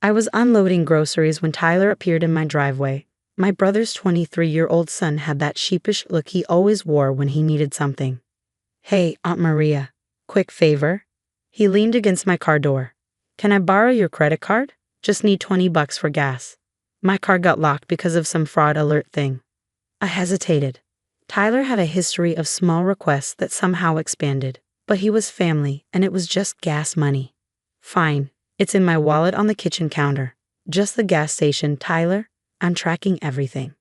I was unloading groceries when Tyler appeared in my driveway. My brother's 23-year-old son had that sheepish look he always wore when he needed something. "Hey, Aunt Maria. Quick favor?" He leaned against my car door. "Can I borrow your credit card? Just need $20 for gas. My car got locked because of some fraud alert thing." I hesitated. Tyler had a history of small requests that somehow expanded, but he was family and it was just gas money. "Fine. It's in my wallet on the kitchen counter. Just the gas station, Tyler. I'm tracking everything."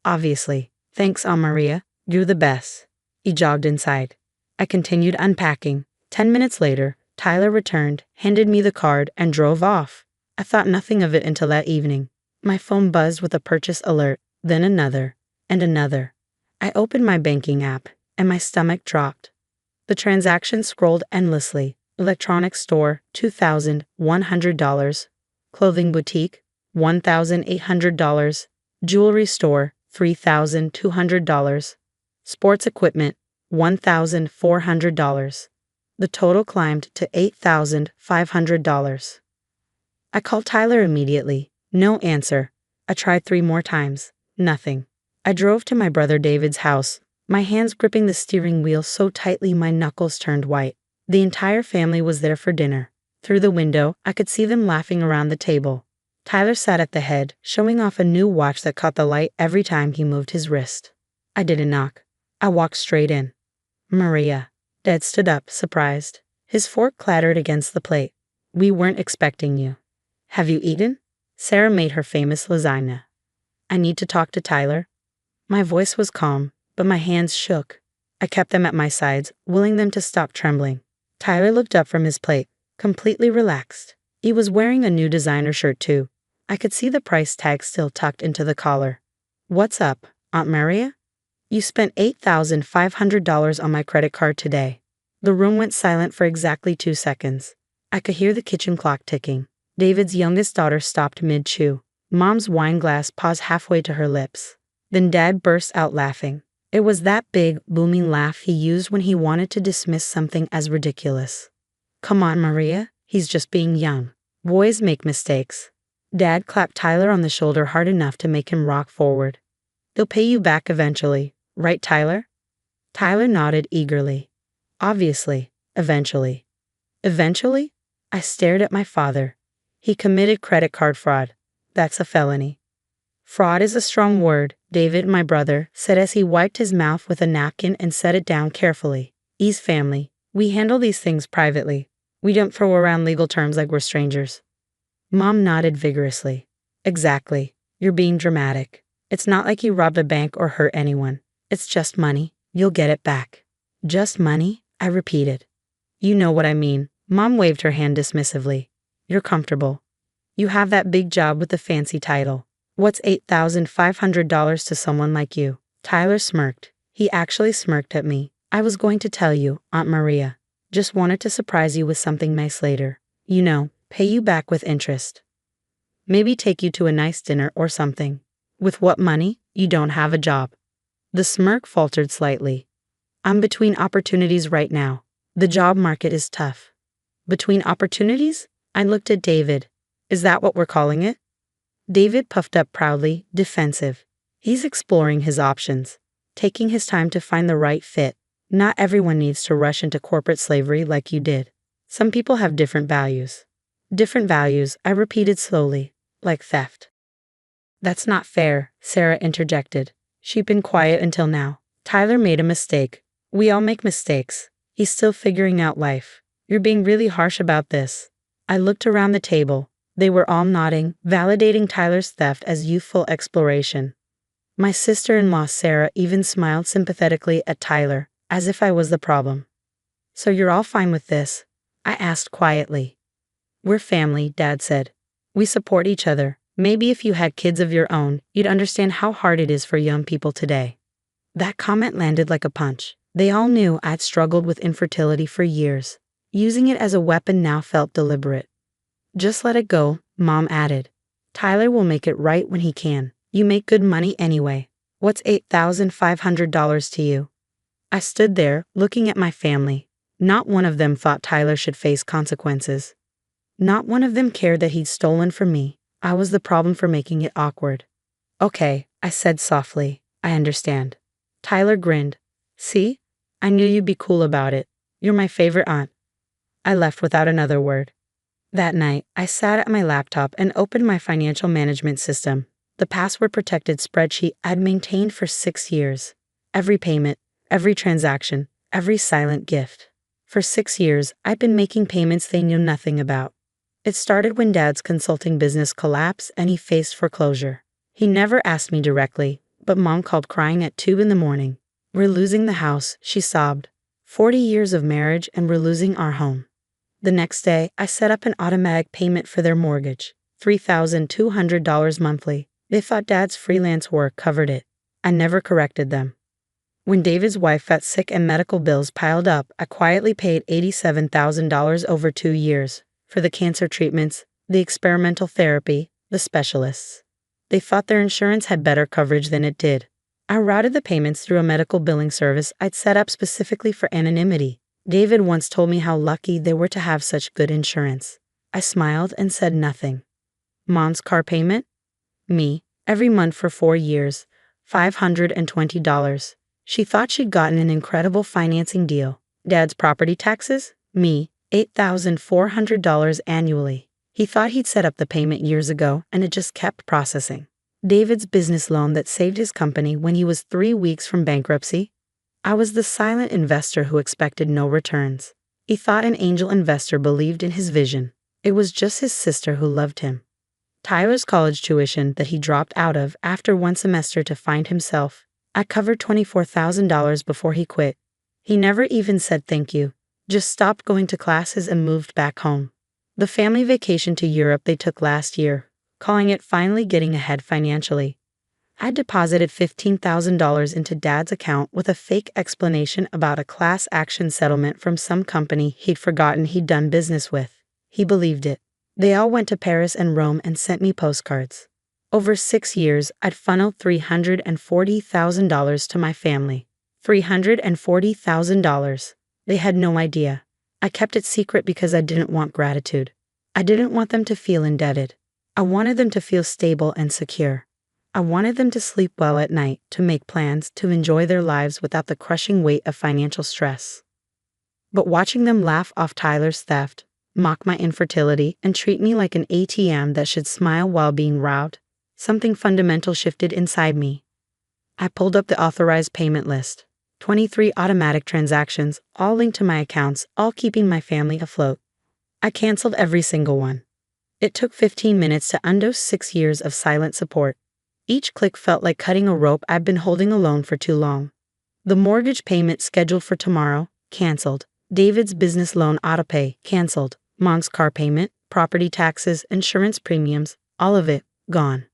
"Obviously. Thanks, Aunt Maria. You're the best." He jogged inside. I continued unpacking. 10 minutes later, Tyler returned, handed me the card, and drove off. I thought nothing of it until that evening. My phone buzzed with a purchase alert, then another, and another. I opened my banking app, and my stomach dropped. The transaction scrolled endlessly. Electronics store, $2,100. Clothing boutique, $1,800. Jewelry store, $3,200. Sports equipment, $1,400. The total climbed to $8,500. I called Tyler immediately. No answer. I tried 3 more times. Nothing. I drove to my brother David's house, my hands gripping the steering wheel so tightly my knuckles turned white. The entire family was there for dinner. Through the window, I could see them laughing around the table. Tyler sat at the head, showing off a new watch that caught the light every time he moved his wrist. I didn't knock. I walked straight in. "Maria." Dad stood up, surprised. His fork clattered against the plate. "We weren't expecting you." "Have you eaten?" Sarah made her famous lasagna. "I need to talk to Tyler." My voice was calm, but my hands shook. I kept them at my sides, willing them to stop trembling. Tyler looked up from his plate, completely relaxed. He was wearing a new designer shirt too. I could see the price tag still tucked into the collar. "What's up, Aunt Maria?" "You spent $8,500 on my credit card today." The room went silent for exactly 2 seconds. I could hear the kitchen clock ticking. David's youngest daughter stopped mid-chew. Mom's wine glass paused halfway to her lips. Then Dad burst out laughing. It was that big, booming laugh he used when he wanted to dismiss something as ridiculous. "Come on, Maria. He's just being young. Boys make mistakes." Dad clapped Tyler on the shoulder hard enough to make him rock forward. "They'll pay you back eventually, right, Tyler?" Tyler nodded eagerly. "Obviously, eventually." "Eventually?" I stared at my father. "He committed credit card fraud. That's a felony." "Fraud is a strong word," David, my brother, said as he wiped his mouth with a napkin and set it down carefully. "He's family. We handle these things privately. We don't throw around legal terms like we're strangers." Mom nodded vigorously. "Exactly. You're being dramatic. It's not like you robbed a bank or hurt anyone. It's just money. You'll get it back." "Just money?" I repeated. "You know what I mean." Mom waved her hand dismissively. "You're comfortable. You have that big job with the fancy title. What's $8,500 to someone like you?" Tyler smirked. He actually smirked at me. "I was going to tell you, Aunt Maria. Just wanted to surprise you with something nice later. You know, pay you back with interest. Maybe take you to a nice dinner or something." "With what money? You don't have a job." The smirk faltered slightly. "I'm between opportunities right now. The job market is tough." "Between opportunities?" I looked at David. "Is that what we're calling it?" David puffed up proudly, defensive. He's exploring his options, taking his time to find the right fit. Not everyone needs to rush into corporate slavery like you did. Some people have different values. "Different values," I repeated slowly, "like theft." "That's not fair," Sarah interjected. She'd been quiet until now. "Tyler made a mistake. We all make mistakes. He's still figuring out life. You're being really harsh about this." I looked around the table. They were all nodding, validating Tyler's theft as youthful exploration. My sister-in-law Sarah even smiled sympathetically at Tyler, as if I was the problem. "So you're all fine with this?" I asked quietly. "We're family," Dad said. "We support each other. Maybe if you had kids of your own, you'd understand how hard it is for young people today." That comment landed like a punch. They all knew I'd struggled with infertility for years. Using it as a weapon now felt deliberate. "Just let it go," Mom added. "Tyler will make it right when he can. You make good money anyway. What's $8,500 to you?" I stood there, looking at my family. Not one of them thought Tyler should face consequences. Not one of them cared that he'd stolen from me. I was the problem for making it awkward. Okay, I said softly. I understand. Tyler grinned. See? I knew you'd be cool about it. You're my favorite aunt. I left without another word. That night, I sat at my laptop and opened my financial management system, the password-protected spreadsheet I'd maintained for 6 years. Every payment, every transaction, every silent gift. For 6 years, I'd been making payments they knew nothing about. It started when Dad's consulting business collapsed and he faced foreclosure. He never asked me directly, but Mom called crying at 2 in the morning. We're losing the house, she sobbed. 40 years of marriage and we're losing our home. The next day, I set up an automatic payment for their mortgage, $3,200 monthly. They thought Dad's freelance work covered it. I never corrected them. When David's wife got sick and medical bills piled up, I quietly paid $87,000 over 2 years for the cancer treatments, the experimental therapy, the specialists. They thought their insurance had better coverage than it did. I routed the payments through a medical billing service I'd set up specifically for anonymity. David once told me how lucky they were to have such good insurance. I smiled and said nothing. Mom's car payment? Me, every month for 4 years, $520. She thought she'd gotten an incredible financing deal. Dad's property taxes? Me, $8,400 annually. He thought he'd set up the payment years ago and it just kept processing. David's business loan that saved his company when he was 3 weeks from bankruptcy? I was the silent investor who expected no returns. He thought an angel investor believed in his vision. It was just his sister who loved him. Tyler's college tuition that he dropped out of after 1 semester to find himself. I covered $24,000 before he quit. He never even said thank you, just stopped going to classes and moved back home. The family vacation to Europe they took last year, calling it finally getting ahead financially. I deposited $15,000 into Dad's account with a fake explanation about a class action settlement from some company he'd forgotten he'd done business with. He believed it. They all went to Paris and Rome and sent me postcards. Over 6 years, I'd funneled $340,000 to my family. $340,000. They had no idea. I kept it secret because I didn't want gratitude. I didn't want them to feel indebted. I wanted them to feel stable and secure. I wanted them to sleep well at night, to make plans, to enjoy their lives without the crushing weight of financial stress. But watching them laugh off Tyler's theft, mock my infertility, and treat me like an ATM that should smile while being robbed, something fundamental shifted inside me. I pulled up the authorized payment list. 23 automatic transactions, all linked to my accounts, all keeping my family afloat. I canceled every single one. It took 15 minutes to undo 6 years of silent support. Each click felt like cutting a rope I'd been holding alone for too long. The mortgage payment scheduled for tomorrow, canceled. David's business loan autopay, canceled. Mom's car payment, property taxes, insurance premiums, all of it, gone.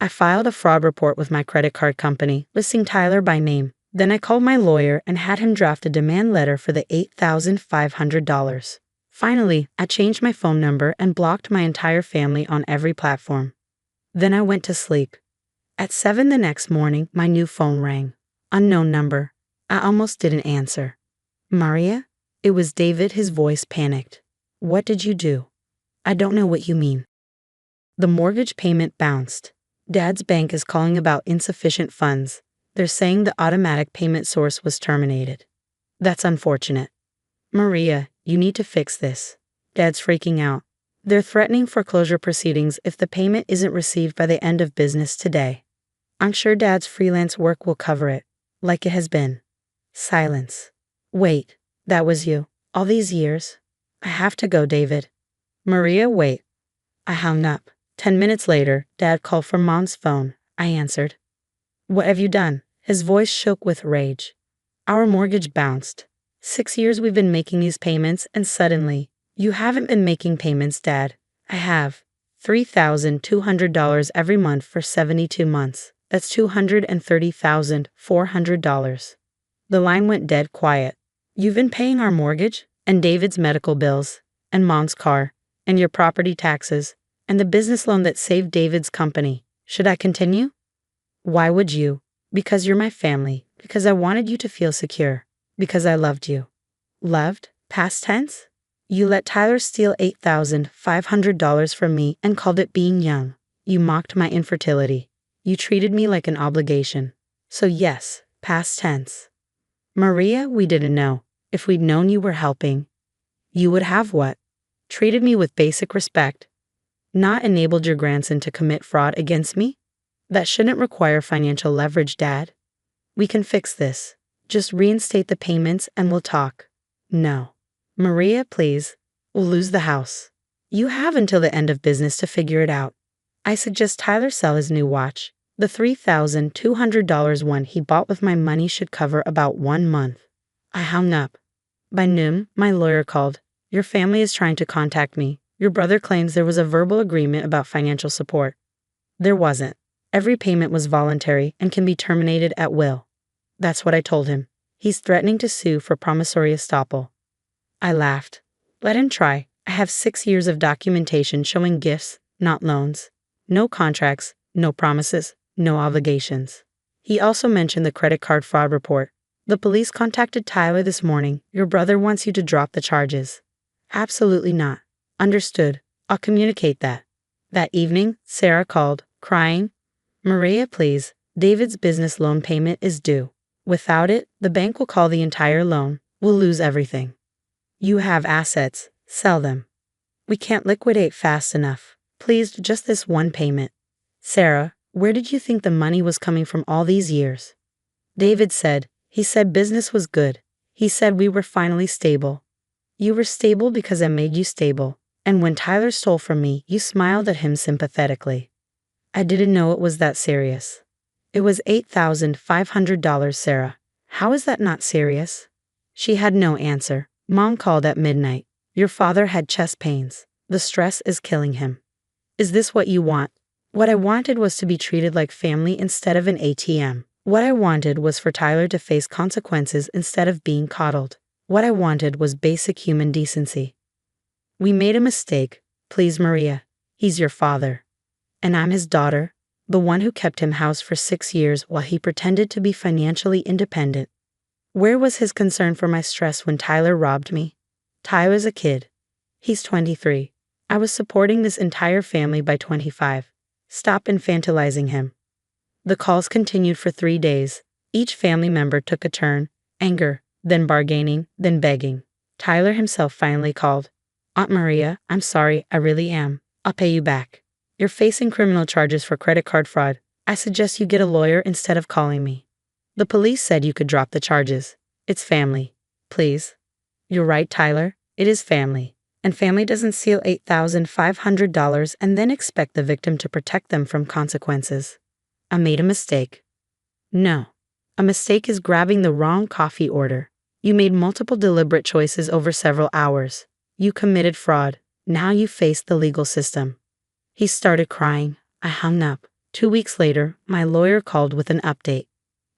I filed a fraud report with my credit card company, listing Tyler by name. Then I called my lawyer and had him draft a demand letter for the $8,500. Finally, I changed my phone number and blocked my entire family on every platform. Then I went to sleep. At 7 the next morning, my new phone rang. Unknown number. I almost didn't answer. Maria? It was David, his voice panicked. What did you do? I don't know what you mean. The mortgage payment bounced. Dad's bank is calling about insufficient funds. They're saying the automatic payment source was terminated. That's unfortunate. Maria, you need to fix this. Dad's freaking out. They're threatening foreclosure proceedings if the payment isn't received by the end of business today. I'm sure Dad's freelance work will cover it, like it has been. Silence. Wait, that was you. All these years? I have to go, David. Maria, wait. I hung up. 10 minutes later, Dad called from Mom's phone. I answered. What have you done? His voice shook with rage. Our mortgage bounced. 6 years we've been making these payments, and suddenly, you haven't been making payments, Dad. I have. $3,200 every month for 72 months. That's $230,400. The line went dead quiet. You've been paying our mortgage, and David's medical bills, and Mom's car, and your property taxes, and the business loan that saved David's company. Should I continue? Why would you? Because you're my family. Because I wanted you to feel secure. Because I loved you. Loved? Past tense? You let Tyler steal $8,500 from me and called it being young. You mocked my infertility. You treated me like an obligation. So yes, past tense. Maria, we didn't know. If we'd known you were helping, you would have what? Treated me with basic respect. Not enabled your grandson to commit fraud against me? That shouldn't require financial leverage, Dad. We can fix this. Just reinstate the payments and we'll talk. No. Maria, please. We'll lose the house. You have until the end of business to figure it out. I suggest Tyler sell his new watch. The $3,200 one he bought with my money should cover about 1 month. I hung up. By noon, my lawyer called. Your family is trying to contact me. Your brother claims there was a verbal agreement about financial support. There wasn't. Every payment was voluntary and can be terminated at will. That's what I told him. He's threatening to sue for promissory estoppel. I laughed. Let him try. I have 6 years of documentation showing gifts, not loans. No contracts, no promises, no obligations. He also mentioned the credit card fraud report. The police contacted Tyler this morning. Your brother wants you to drop the charges. Absolutely not. Understood. I'll communicate that. That evening, Sarah called, crying, Maria, please, David's business loan payment is due. Without it, the bank will call the entire loan. We'll lose everything. You have assets. Sell them. We can't liquidate fast enough. Please, just this one payment. Sarah, where did you think the money was coming from all these years? David said, he said business was good. He said we were finally stable. You were stable because I made you stable. And when Tyler stole from me, you smiled at him sympathetically. I didn't know it was that serious. It was $8,500, Sarah. How is that not serious? She had no answer. Mom called at midnight. Your father had chest pains. The stress is killing him. Is this what you want? What I wanted was to be treated like family instead of an ATM. What I wanted was for Tyler to face consequences instead of being coddled. What I wanted was basic human decency. We made a mistake. Please, Maria. He's your father. And I'm his daughter, the one who kept him house for 6 years while he pretended to be financially independent. Where was his concern for my stress when Tyler robbed me? Tyler's a kid. He's 23. I was supporting this entire family by 25. Stop infantilizing him. The calls continued for 3 days. Each family member took a turn, anger, then bargaining, then begging. Tyler himself finally called. Aunt Maria, I'm sorry, I really am. I'll pay you back. You're facing criminal charges for credit card fraud. I suggest you get a lawyer instead of calling me. The police said you could drop the charges. It's family. Please. You're right, Tyler. It is family. And family doesn't steal $8,500 and then expect the victim to protect them from consequences. I made a mistake. No. A mistake is grabbing the wrong coffee order. You made multiple deliberate choices over several hours. You committed fraud. Now you face the legal system. He started crying. I hung up. 2 weeks later, my lawyer called with an update.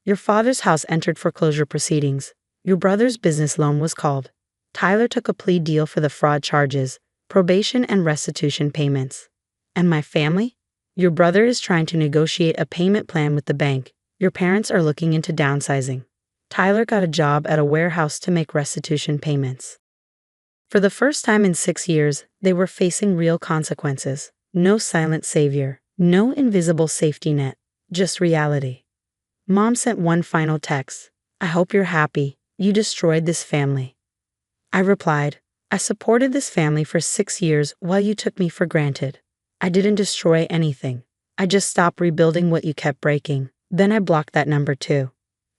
Your father's house entered foreclosure proceedings. Your brother's business loan was called. Tyler took a plea deal for the fraud charges, probation and restitution payments. And my family? Your brother is trying to negotiate a payment plan with the bank. Your parents are looking into downsizing. Tyler got a job at a warehouse to make restitution payments. For the first time in 6 years, they were facing real consequences. No silent savior, no invisible safety net, just reality. Mom sent one final text. I hope you're happy. You destroyed this family. I replied, I supported this family for 6 years while you took me for granted. I didn't destroy anything. I just stopped rebuilding what you kept breaking. Then I blocked that number too.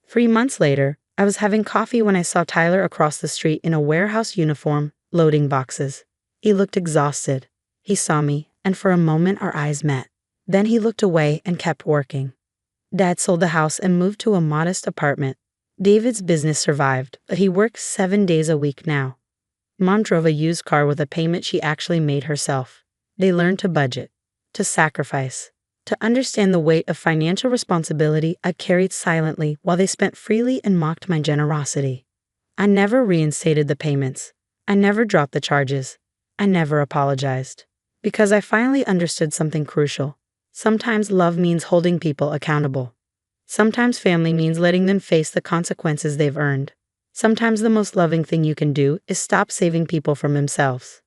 3 months later, I was having coffee when I saw Tyler across the street in a warehouse uniform, loading boxes. He looked exhausted. He saw me, and for a moment our eyes met. Then he looked away and kept working. Dad sold the house and moved to a modest apartment. David's business survived, but he works 7 days a week now. Mom drove a used car with a payment she actually made herself. They learned to budget, to sacrifice, to understand the weight of financial responsibility I carried silently while they spent freely and mocked my generosity. I never reinstated the payments. I never dropped the charges. I never apologized. Because I finally understood something crucial. Sometimes love means holding people accountable. Sometimes family means letting them face the consequences they've earned. Sometimes the most loving thing you can do is stop saving people from themselves.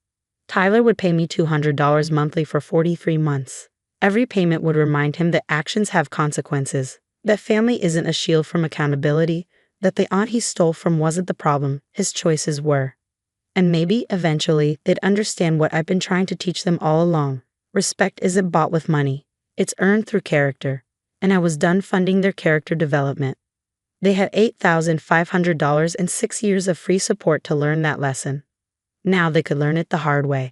Tyler would pay me $200 monthly for 43 months. Every payment would remind him that actions have consequences, that family isn't a shield from accountability, that the aunt he stole from wasn't the problem, his choices were. And maybe, eventually, they'd understand what I've been trying to teach them all along. Respect isn't bought with money. It's earned through character. And I was done funding their character development. They had $8,500 and 6 years of free support to learn that lesson. Now they could learn it the hard way.